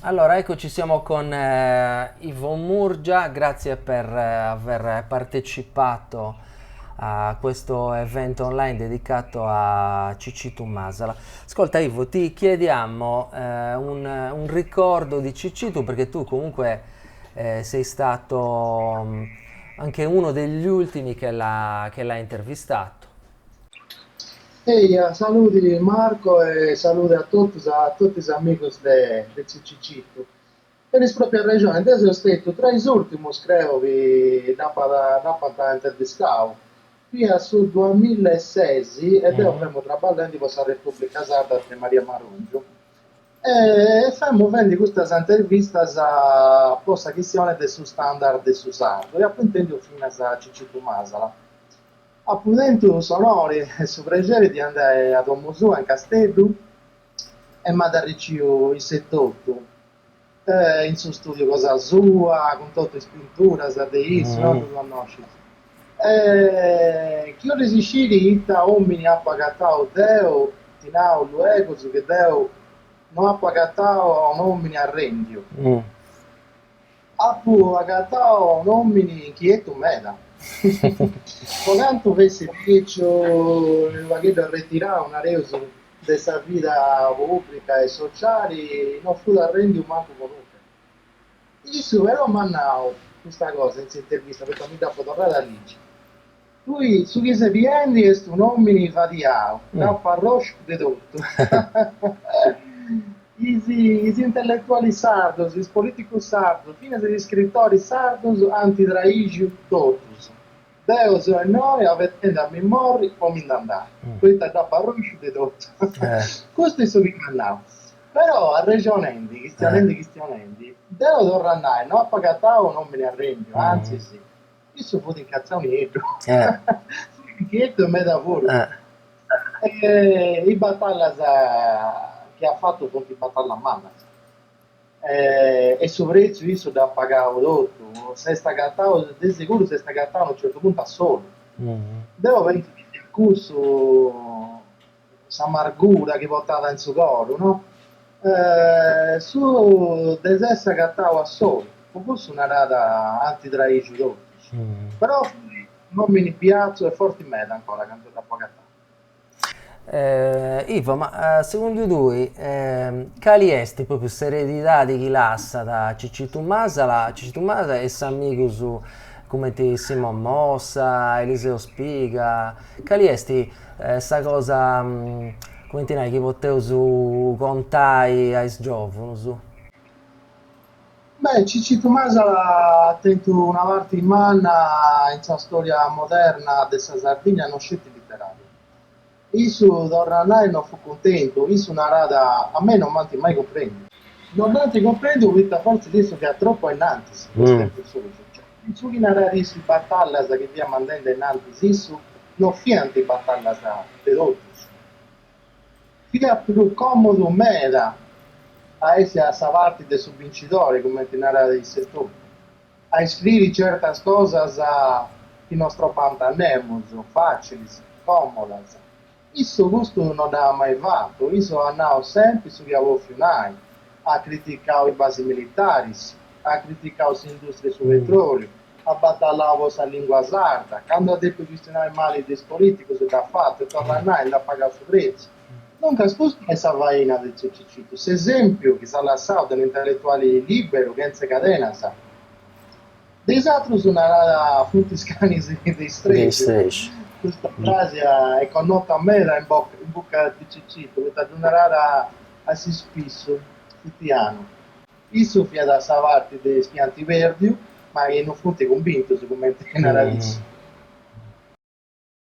Allora, eccoci, siamo con Ivo Murgia, grazie per aver partecipato a questo evento online dedicato a Ciccitu Masala. Ascolta Ivo, ti chiediamo un ricordo di Ciccitu perché tu comunque sei stato anche uno degli ultimi che l'ha intervistato. Ehi, saluti Marco e saluti a tutti gli amici di CCCITU. Per propria ragione, adesso sono stato tra i ultimi, credo, che da intervistare. Qui sul 2006 ed io Mhm. abbiamo trabalhando con la Repubblica Sarda di Maria Marungio. E stiamo facendo queste interviste a questa questione del suo standard del suo sardo. E appunto fino a Ciccitu Masala. Appunto sonori e su piacere di andare a Domusù in Castello e mi ha ricevuto il 78 in suo studio cosa sua con tutte le pitture da isso, no? Mm. Tu conosci. Chi io resisciri ita omini appagatao Deo tinao luego che Deo non appagatao a un omini arrendio Mm. Apu agatao nomini inquieto meda. Pogando avesse dicho il vaghetto ritirare una reuso della vita pubblica e sociale, non fu da rendi un manco comunque. Isso però mannao questa cosa in intervista perché mi da fotografia da lì. Lui su chi si viene e stu nomini fatiao, da Mm. parrosco di tutto. Isi intellettuali sardos, is politicus sardos, fine degli scrittori sardos, antidraigiu totus. Deus e noi avete a memori come andare. Mm. Questa è da parrosco di tutto. Eh, Questo è su che parlavo. Però a regionendi, eh. cristianendi, devo tornare, non a pagatao non me ne arrendo, anzi Mm. sì. Io sono potuto incazzare un niente. Eh. Niente me da pure. Eh. I battaglia che ha fatto contro i battaglia a mano. E su prezzo io da pagare tutto. Se sta gattando, di sicuro se sta gattando a un certo punto a solo. Mm. Devo pensare che il corso, questa amargura che portava in suo coro, no? Su desessa gattavo a solo, forse una rata antitraici dotti. Mm. Però non mi piace e forti meta ancora quando da pagata. Ivo, ma secondo lui, quali è proprio l'eredità di chi lascia da Ciccitu Masala e San Migu su come ti Simon Mossa, Eliseo Spiga, quali è sta cosa, come ti nai, che potevo su contai ai giovani, su? Beh, Cicci Tomasa ha tenuto una parte in mano in questa storia moderna della Sardegna, non scetti letterari. Io tornai non fu contento, io una rada, a me non manti mai comprendo. Non tanto comprendo, perché forse adesso che è troppo innanzi, questo è Mm. il solo. Cioè, in su che narrare su battaglia che via mandando innanzi, isso non fianti battaglia di tutti. Fia più comodo mera a essere a salvarti del vincitore, come ti narra il settore. A scrivere certe cose che non troppo facili, comode. Isso gusto non ha mai fatto, isso andavo sempre su che avevo finito, a criticare i basi militari, a criticare le industrie sul Mm. petrolio, a battallare la lingua sarda, quando ha detto questionare male del politico se l'ha fatto, e torna a e l'ha pagato su prezzo. Non capisco essa vaina del Cicicito. Se esempio che sa lasciato un intellettuale libero, senza cadena, sa. Desatro su una rada funtiscani di Dei stregio. stage. Questa Mm. frase è connota a me in bocca di Cicicito, questa è una rada a si spisso, sitiano. Il soffia da savarti dei spianti verdi, ma che non funti convinto su come è una Mm. radice.